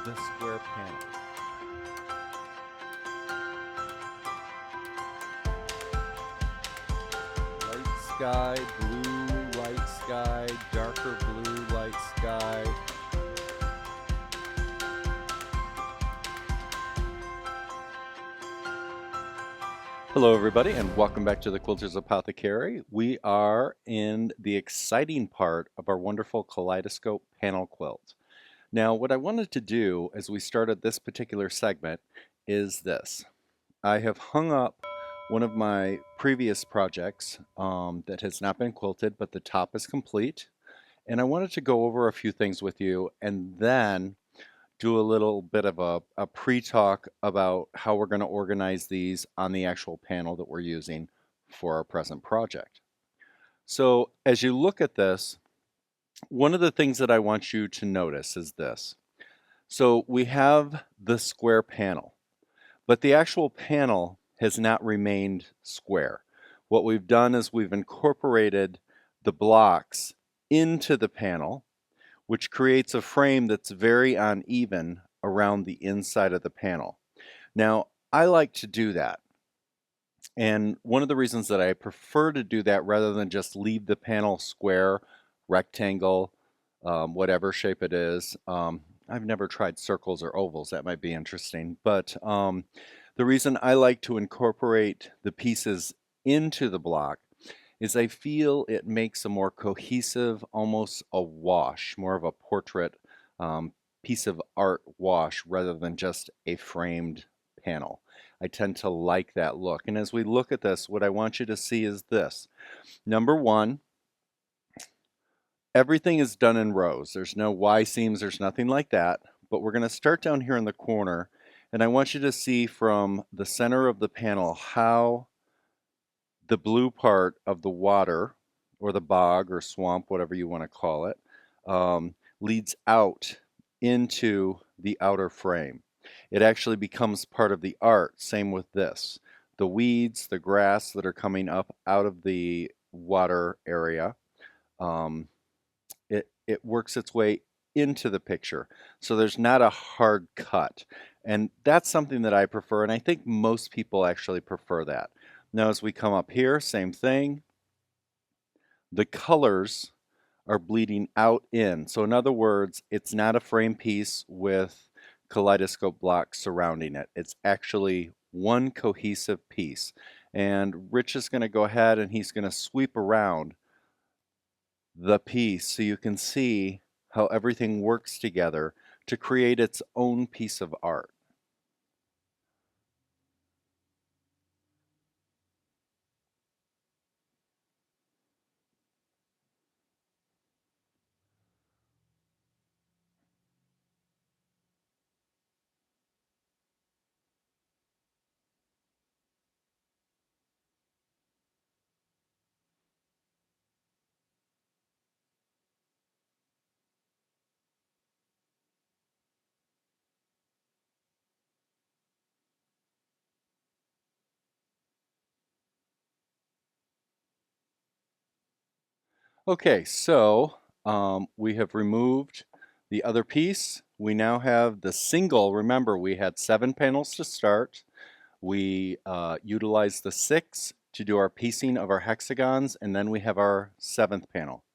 the square panel. Light sky, blue light sky, darker blue light sky. Hello everybody and welcome back to the Quilters Apothecary. We are in the exciting part of our wonderful Kaleidoscope panel quilt. Now what I wanted to do as we started this particular segment is this. I have hung up one of my previous projects that has not been quilted, but the top is complete. And I wanted to go over a few things with you and then do a little bit of a pre-talk about how we're going to organize these on the actual panel that we're using for our present project. So as you look at this, one of the things that I want you to notice is this. So we have the square panel, but the actual panel has not remained square. What we've done is we've incorporated the blocks into the panel, which creates a frame that's very uneven around the inside of the panel. Now, I like to do that. And one of the reasons that I prefer to do that rather than just leave the panel square, rectangle, whatever shape it is. I've never tried circles or ovals. That might be interesting. But the reason I like to incorporate the pieces into the block is I feel it makes a more cohesive, almost a wash, more of a portrait piece of art wash rather than just a framed panel. I tend to like that look. And as we look at this, what I want you to see is this. Number one, everything is done in rows. There's no Y seams, there's nothing like that. But we're going to start down here in the corner, and I want you to see from the center of the panel how the blue part of the water, or the bog or swamp, whatever you want to call it, leads out into the outer frame. It actually becomes part of the art. Same with this. The weeds, the grass that are coming up out of the water area, it works its way into the picture. So there's not a hard cut. And that's something that I prefer, and I think most people actually prefer that. Now as we come up here, same thing. The colors are bleeding out in. So in other words, it's not a frame piece with kaleidoscope blocks surrounding it. It's actually one cohesive piece. And Rich is going to go ahead and he's going to sweep around the piece so you can see how everything works together to create its own piece of art. Okay, so we have removed the other piece. We now have the single. Remember, we had 7 panels to start. We utilized the 6 to do our piecing of our hexagons, and then we have our 7th panel.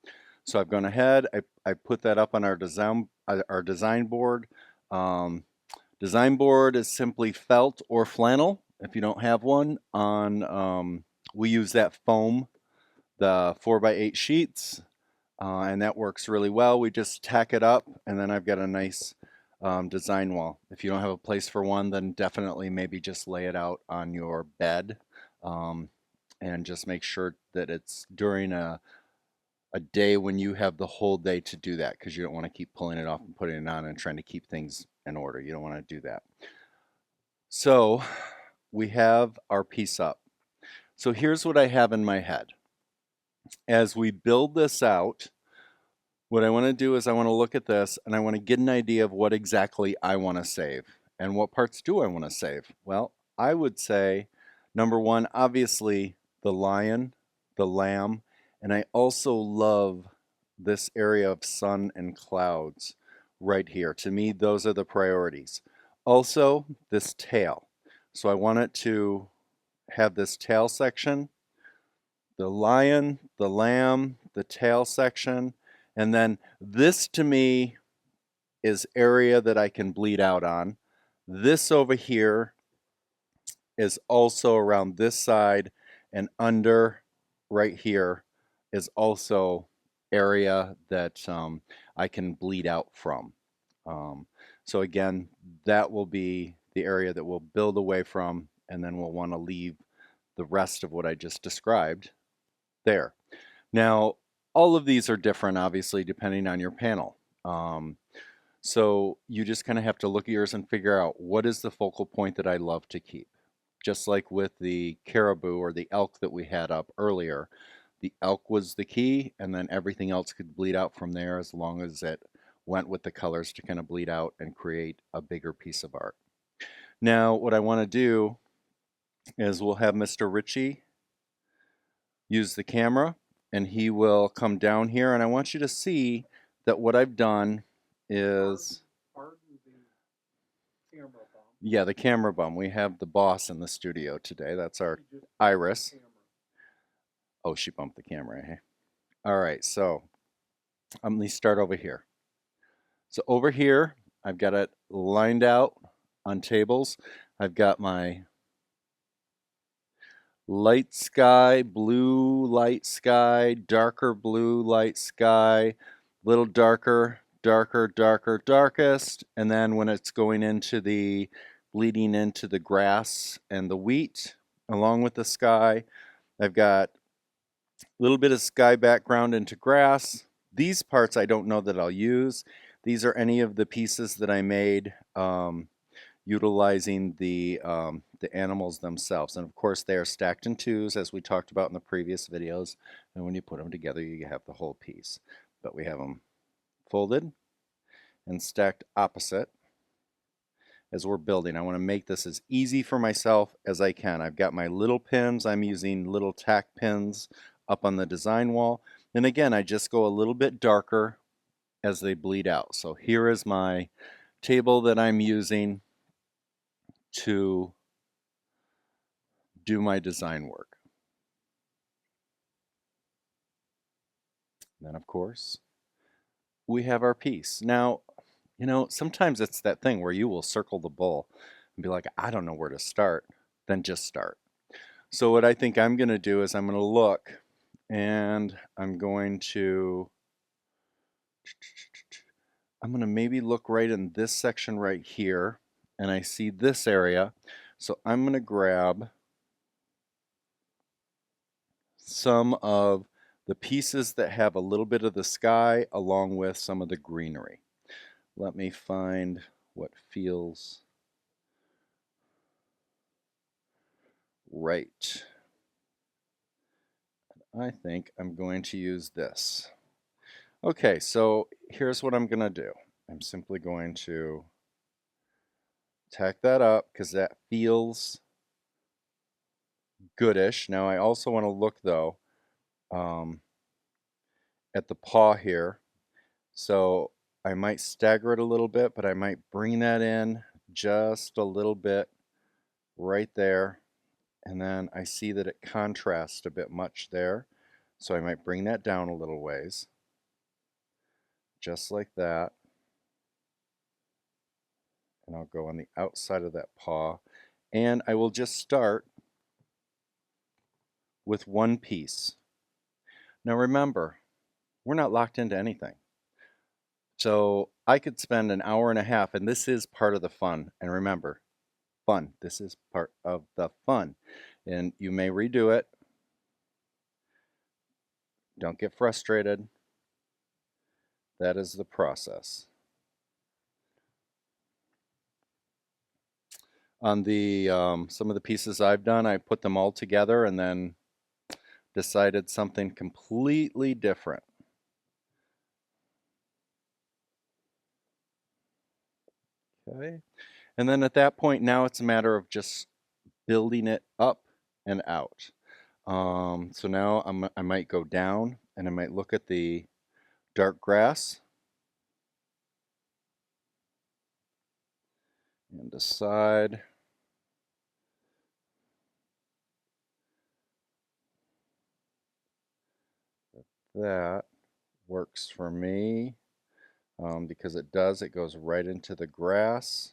So I've gone ahead, I put that up on our design board. Design board is simply felt or flannel. If you don't have one, we use that foam, the 4x8 sheets, and that works really well. We just tack it up, and then I've got a nice design wall. If you don't have a place for one, then definitely maybe just lay it out on your bed, and just make sure that it's during a day when you have the whole day to do that, because you don't want to keep pulling it off and putting it on and trying to keep things in order. You don't want to do that. So we have our piece up. So here's what I have in my head. As we build this out, what I want to do is I want to look at this and I want to get an idea of what exactly I want to save. And what parts do I want to save? Well, I would say, number one, obviously the lion, the lamb, and I also love this area of sun and clouds right here. To me, those are the priorities. Also, this tail. So I want it to have this tail section, the lion, the lamb, the tail section, and then this to me is area that I can bleed out on. This over here is also around this side, and under right here is also area that I can bleed out from. Um, so again, that will be the area that we'll build away from, and then we'll want to leave the rest of what I just described there. Now, all of these are different, obviously, depending on your panel. Um, so you just kind of have to look at yours and figure out what is the focal point that I love to keep. Just like with the caribou or the elk that we had up earlier, the elk was the key, and then everything else could bleed out from there as long as it went with the colors to kind of bleed out and create a bigger piece of art. Now, what I want to do is we'll have Mr. Ritchie use the camera, and he will come down here, and I want you to see that what I've done is, yeah, the camera bum. We have the boss in the studio today. That's our Iris. Oh, she bumped the camera. Hey. All right, so let me start over here. So over here, I've got it lined out on tables. I've got my light sky, blue light sky, darker blue light sky, little darker, darker, darker, darkest, and then when it's going into the bleeding into the grass and the wheat along with the sky, I've got a little bit of sky background into grass. These parts I don't know that I'll use. These are any of the pieces that I made utilizing the animals themselves. And of course they are stacked in twos as we talked about in the previous videos. And when you put them together you have the whole piece. But we have them folded and stacked opposite as we're building. I want to make this as easy for myself as I can. I've got my little pins. I'm using little tack pins up on the design wall. And again, I just go a little bit darker as they bleed out. So here is my table that I'm using to do my design work. And then of course, we have our piece. Now, you know, sometimes it's that thing where you will circle the bowl and be like, I don't know where to start. Then just start. So what I think I'm going to do is I'm going to look and I'm going to maybe look right in this section right here, and I see this area. So I'm going to grab some of the pieces that have a little bit of the sky along with some of the greenery. Let me find what feels right. I think I'm going to use this. Okay, so here's what I'm going to do. I'm simply going to tack that up because that feels goodish. Now I also want to look though at the paw here. So I might stagger it a little bit, but I might bring that in just a little bit right there. And then I see that it contrasts a bit much there. So I might bring that down a little ways. Just like that. And I'll go on the outside of that paw. And I will just start with one piece. Now remember, we're not locked into anything. So I could spend an hour and a half, and this is part of the fun. And remember, fun. This is part of the fun. And you may redo it. Don't get frustrated. That is the process. On the some of the pieces I've done, I put them all together and then decided something completely different. Okay. And then at that point, now it's a matter of just building it up and out. So now I might go down and I might look at the dark grass. and decide that that works for me because it does. It goes right into the grass.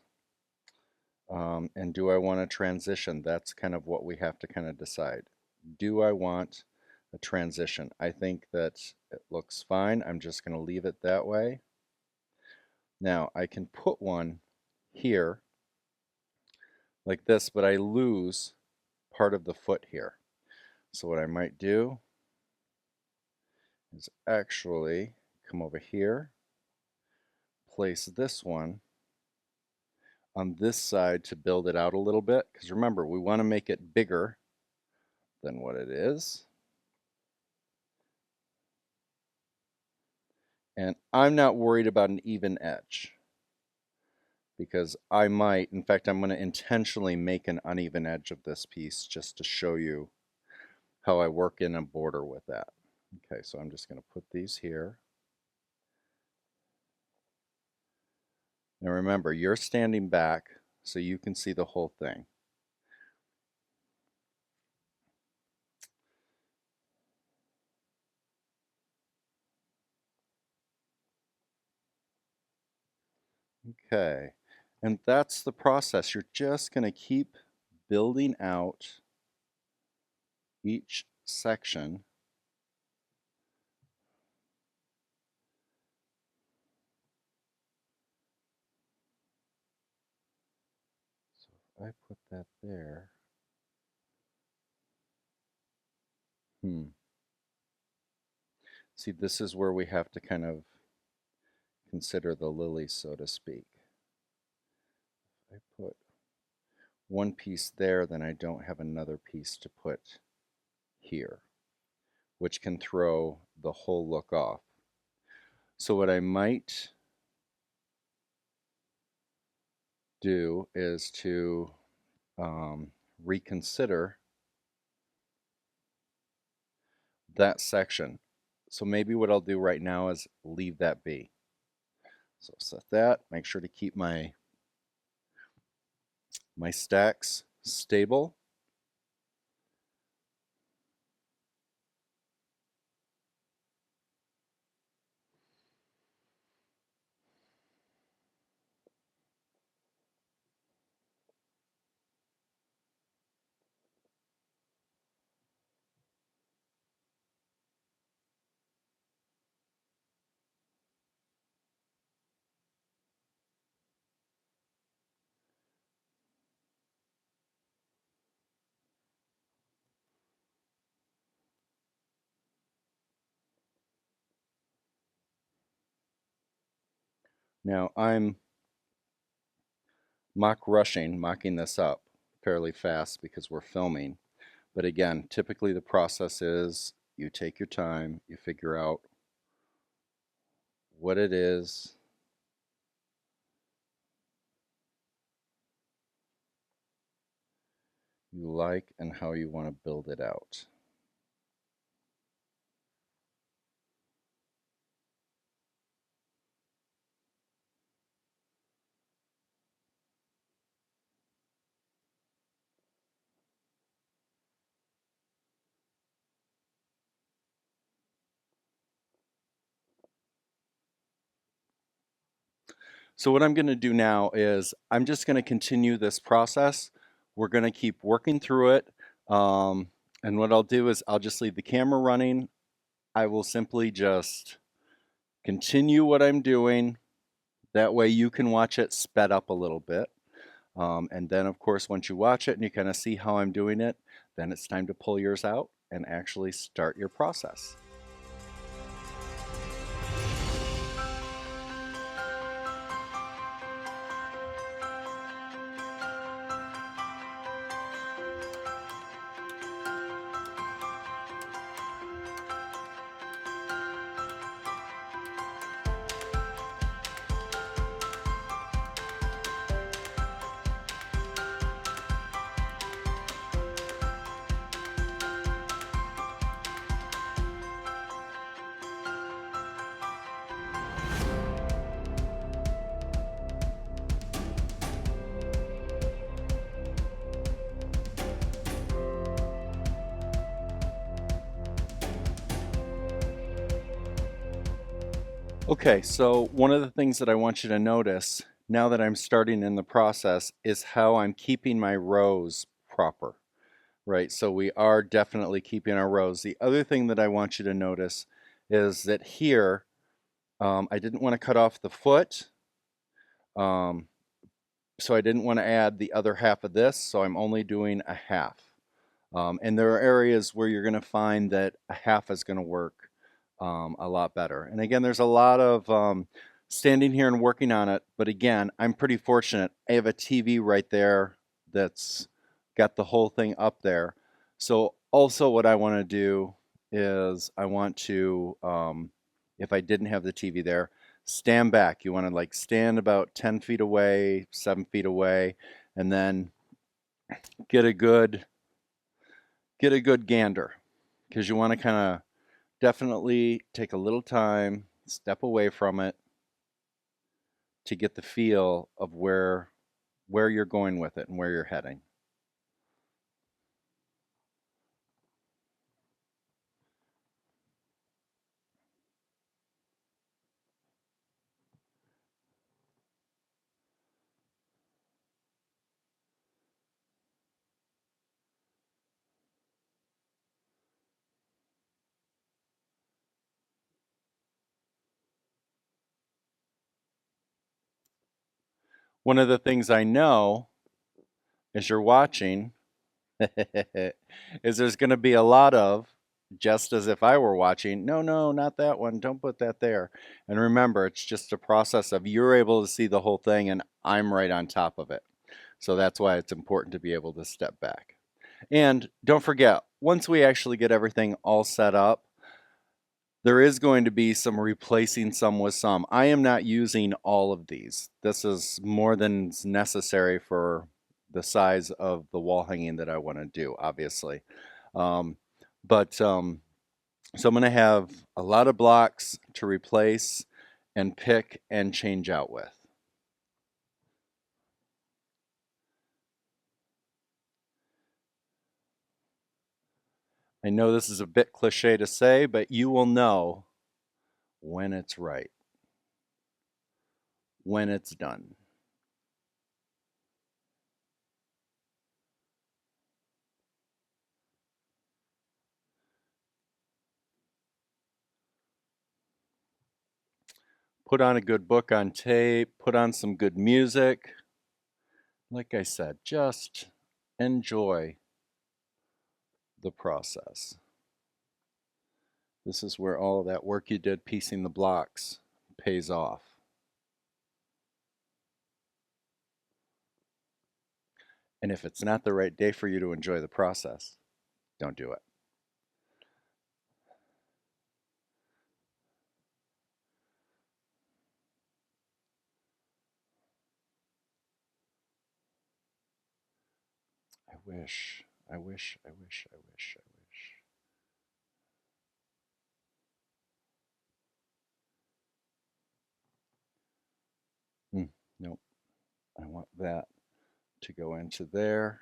And do I want to transition? That's kind of what we have to kind of decide. Do I want a transition? I think that it looks fine. I'm just going to leave it that way. Now I can put one here like this, but I lose part of the foot here. So what I might do is actually come over here, place this one on this side to build it out a little bit. Because remember, we want to make it bigger than what it is. And I'm not worried about an even edge because I might, in fact, I'm going to intentionally make an uneven edge of this piece just to show you how I work in a border with that. Okay, so I'm just going to put these here. Now remember, you're standing back so you can see the whole thing. Okay, and that's the process. You're just going to keep building out each section. So if I put that there, see, this is where we have to kind of consider the lilies, so to speak. If I put one piece there, then I don't have another piece to put here, which can throw the whole look off. So what I might do is to reconsider that section. So maybe what I'll do right now is leave that be. So set that, make sure to keep my stacks stable. Now I'm mocking this up fairly fast because we're filming. But again, typically the process is you take your time, you figure out what it is you like and how you want to build it out. So what I'm going to do now is I'm just going to continue this process. We're going to keep working through it. And what I'll do is I'll just leave the camera running. I will simply just continue what I'm doing. That way you can watch it sped up a little bit. And then, of course, once you watch it and you kind of see how I'm doing it, then it's time to pull yours out and actually start your process. Okay, so one of the things that I want you to notice now that I'm starting in the process is how I'm keeping my rows proper, right? So we are definitely keeping our rows. The other thing that I want you to notice is that here, I didn't want to cut off the foot, um, so I didn't want to add the other half of this, so I'm only doing a half. And there are areas where you're going to find that a half is going to work a lot better. And again, there's a lot of standing here and working on it. But again, I'm pretty fortunate. I have a TV right there that's got the whole thing up there. So also what I want to do is I want to, if I didn't have the TV there, stand back. You want to like stand about 10 feet away, 7 feet away, and then get a good gander, because you want to kind of definitely take a little time, step away from it to get the feel of where you're going with it and where you're heading. One of the things I know as you're watching is there's going to be a lot of, just as if I were watching, no, no, not that one, don't put that there. And remember, it's just a process of you're able to see the whole thing and I'm right on top of it. So that's why it's important to be able to step back. And don't forget, once we actually get everything all set up, there is going to be some replacing some with some. I am not using all of these. This is more than necessary for the size of the wall hanging that I want to do, obviously. Um, but so I'm going to have a lot of blocks to replace and pick and change out with. I know this is a bit cliche to say, but you will know when it's right, when it's done. Put on a good book on tape, put on some good music. Like I said, just enjoy the process. This is where all of that work you did piecing the blocks pays off. And if it's not the right day for you to enjoy the process, don't do it. I wish, I wish, I wish, I wish, I wish. Nope, I want that to go into there.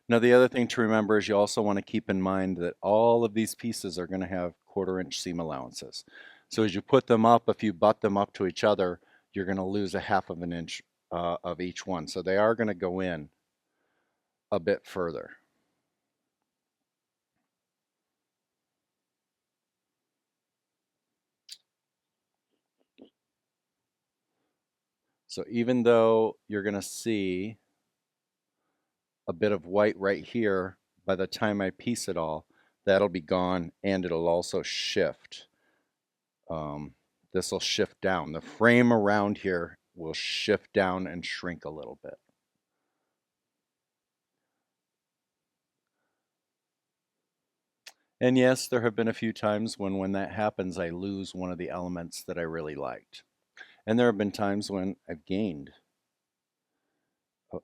Now, the other thing to remember is you also want to keep in mind that all of these pieces are going to have 1/4 inch seam allowances. So as you put them up, if you butt them up to each other, you're going to lose a 1/2 of an inch of each one. So they are going to go in a bit further. So even though you're going to see a bit of white right here, by the time I piece it all, that'll be gone and it'll also shift. This will shift down. The frame around here will shift down and shrink a little bit. And yes, there have been a few times when that happens, I lose one of the elements that I really liked. And there have been times when I've gained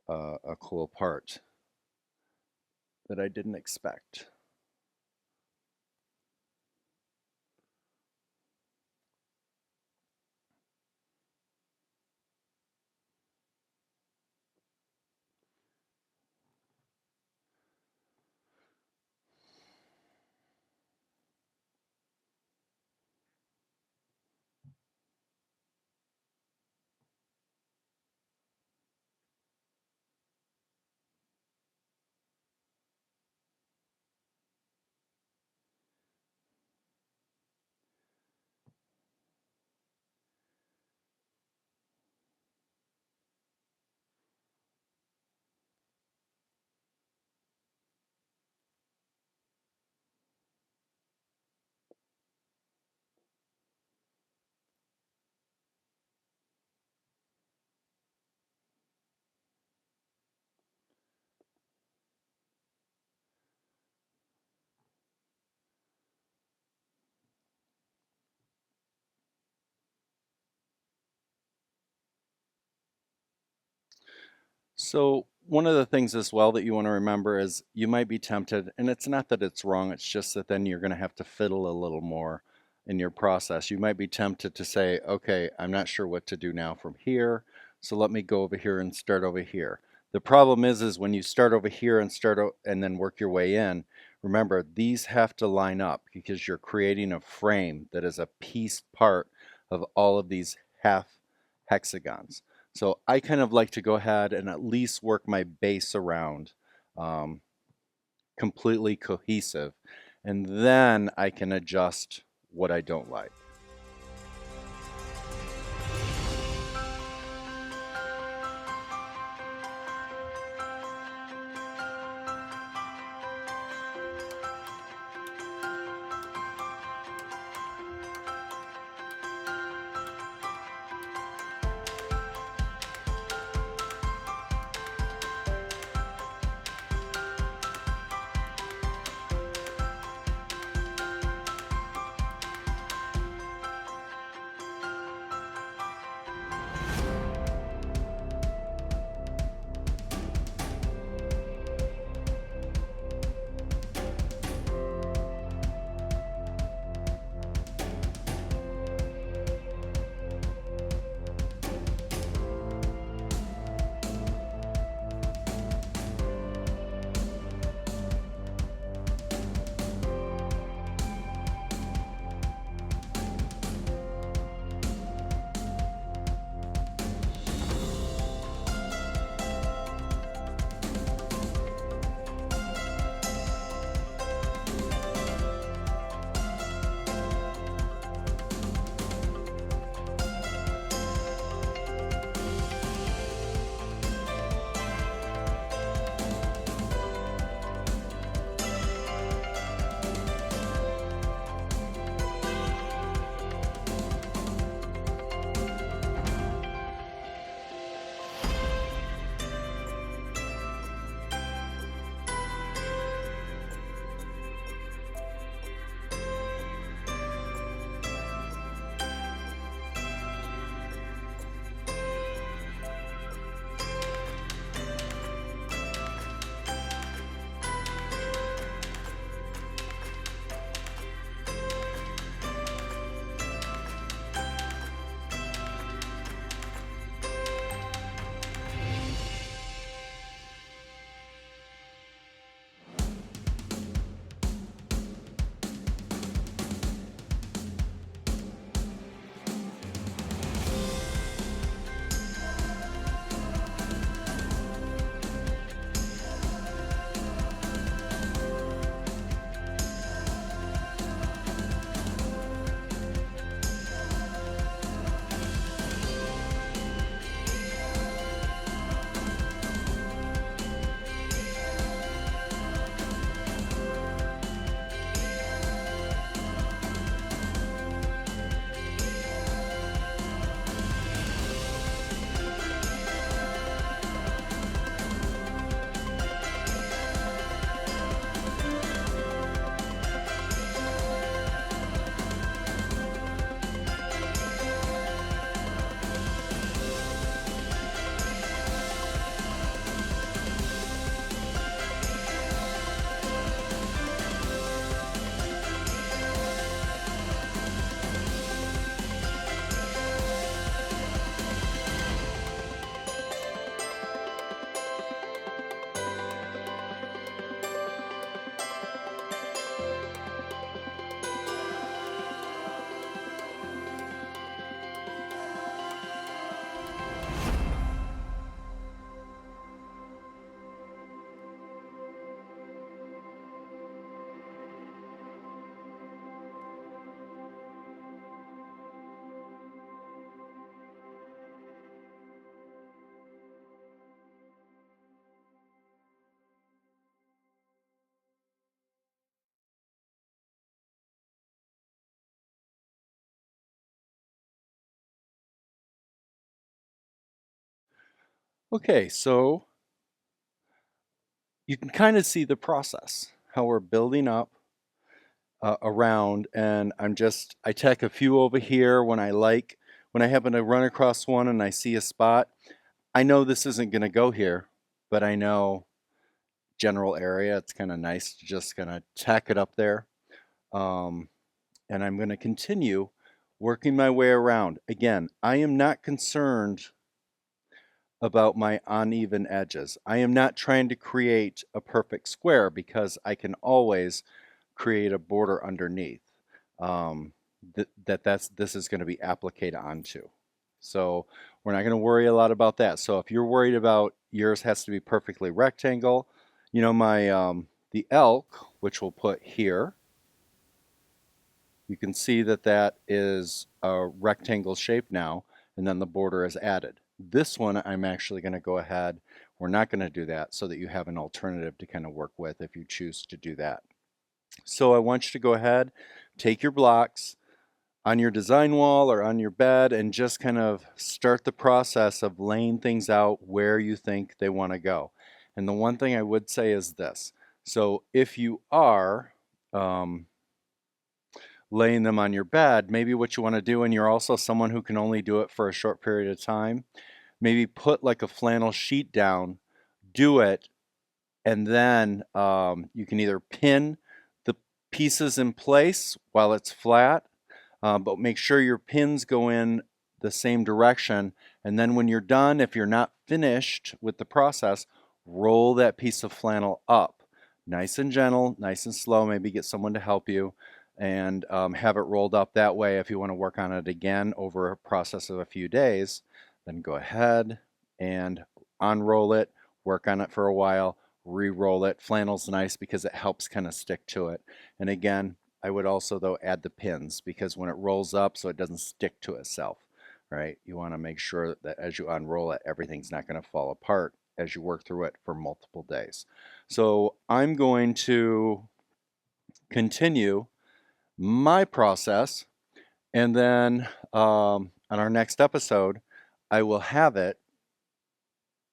a cool part that I didn't expect. So one of the things as well that you want to remember is you might be tempted, and it's not that it's wrong, it's just that then you're going to have to fiddle a little more in your process. You might be tempted to say, okay, I'm not sure what to do now from here, so let me go over here and start over here. The problem is when you start over here and and then work your way in, remember these have to line up because you're creating a frame that is a piece part of all of these half hexagons. So I kind of like to go ahead and at least work my base around um, completely cohesive, and then I can adjust what I don't like. Okay, so you can kind of see the process, how we're building up around, and I tack a few over here when I happen to run across one and I see a spot. I know this isn't going to go here, but I know general area, it's kind of nice to just kind of tack it up there. Um, and I'm going to continue working my way around. Again, I am not concerned about my uneven edges. I am not trying to create a perfect square because I can always create a border underneath this is going to be appliqued onto. So we're not going to worry a lot about that. So if you're worried about yours has to be perfectly rectangle, you know, my the elk, which we'll put here, you can see that that is a rectangle shape now, and then the border is added. This one, I'm actually going to go ahead, we're not going to do that so that you have an alternative to kind of work with if you choose to do that. So I want you to go ahead, take your blocks on your design wall or on your bed and just kind of start the process of laying things out where you think they want to go. And the one thing I would say is this. So if you are laying them on your bed, maybe what you want to do, and you're also someone who can only do it for a short period of time, maybe put like a flannel sheet down, do it, and then you can either pin the pieces in place while it's flat, but make sure your pins go in the same direction. And then when you're done, if you're not finished with the process, roll that piece of flannel up. Nice and gentle, nice and slow, maybe get someone to help you, and have it rolled up that way. If you want to work on it again over a process of a few days, then go ahead and unroll it, work on it for a while, re-roll it. Flannel's nice because it helps kind of stick to it. And again, I would also though add the pins because when it rolls up so it doesn't stick to itself, right? You want to make sure that as you unroll it, everything's not going to fall apart as you work through it for multiple days. So I'm going to continue my process, and then on our next episode, I will have it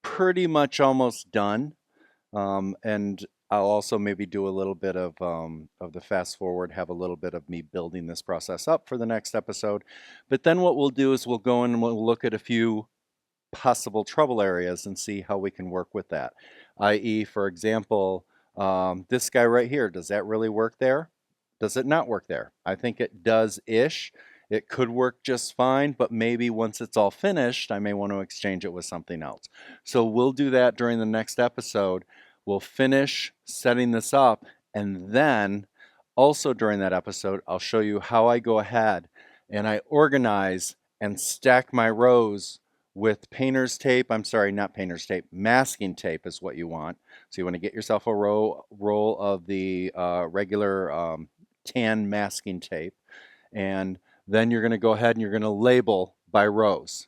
pretty much almost done. And I'll also maybe do a little bit of the fast forward, have a little bit of me building this process up for the next episode. But then what we'll do is we'll go in and we'll look at a few possible trouble areas and see how we can work with that. I.e., for example, this guy right here, does that really work there? Does it not work there? I think it does-ish. It could work just fine, but maybe once it's all finished, I may want to exchange it with something else. So we'll do that during the next episode. We'll finish setting this up, and then also during that episode, I'll show you how I go ahead and I organize and stack my rows with painter's tape. I'm sorry, not painter's tape, masking tape is what you want. So you want to get yourself a roll of the regular tan masking tape, and then you're going to go ahead and you're going to label by rows.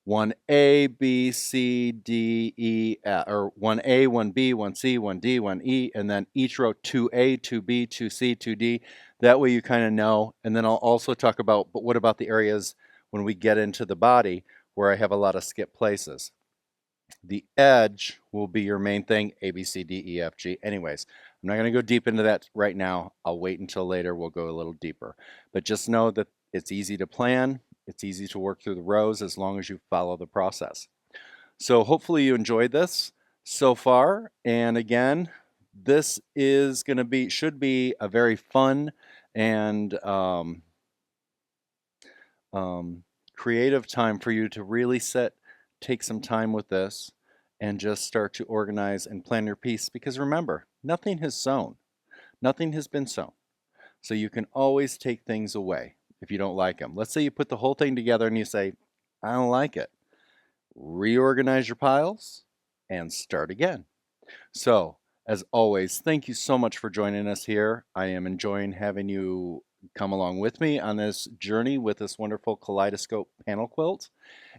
1A, B, C, D, E, or 1A, 1B, 1C, 1D, 1E, and then each row 2A, 2B, 2C, 2D. That way you kind of know. And then I'll also talk about, but what about the areas when we get into the body where I have a lot of skip places? The edge will be your main thing, A, B, C, D, E, F, G. Anyways, I'm not going to go deep into that right now. I'll wait until later. We'll go a little deeper. But just know that it's easy to plan. It's easy to work through the rows as long as you follow the process. So hopefully you enjoyed this so far. And again, this is going to be, should be a very fun and creative time for you to really take some time with this and just start to organize and plan your piece. Because remember, nothing has sewn. Nothing has been sewn. So you can always take things away if you don't like them. Let's say you put the whole thing together and you say, I don't like it. Reorganize your piles and start again. So, as always, thank you so much for joining us here. I am enjoying having you come along with me on this journey with this wonderful Kaleidoscope panel quilt.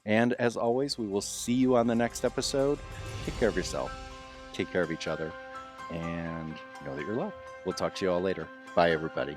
And as always, we will see you on the next episode. Take care of yourself, take care of each other, and know that you're loved. We'll talk to you all later. Bye, everybody.